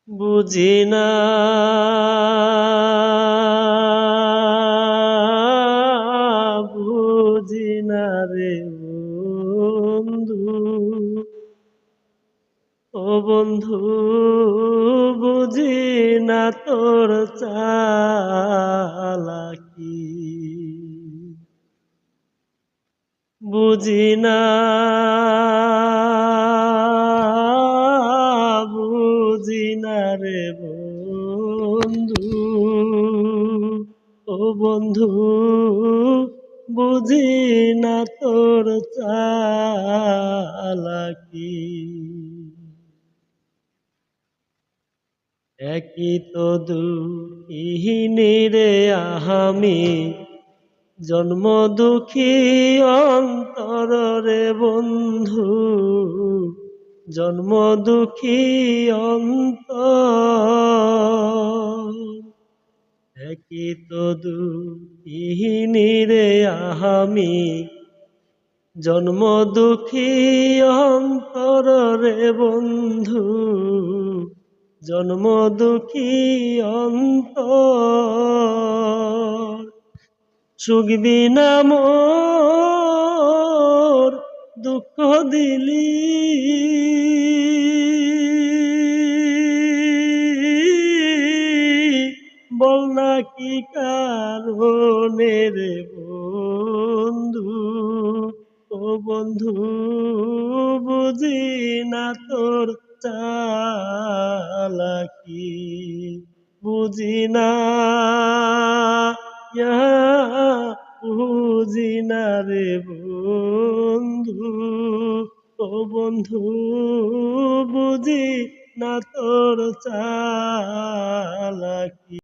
বুঝি না বুঝি না রে বন্ধু, ও বন্ধু বুঝি না তোর চালাকি, বুঝি না বুঝি না রে বন্ধু, ও বন্ধু বুঝি না তোর চালাকি। একই তো দুঃখিনী রে আমি, জন্ম দুঃখী অন্তর রে বন্ধু, জন্ম দুঃখী অন্তর। একই তো দুঃখিনী রে আমি, জন্ম দুঃখী অন্তর রে বন্ধু, জন্ম দুঃখী অন্তর। সুখবি না মোর দুঃখ দিলি, বল না কি কারণে রে বন্ধু, ও বন্ধু বুঝি না তোর চালাকি, বুঝি না বুঝি না রে বন্ধু, ও বন্ধু বুঝি না তোর চালাকি।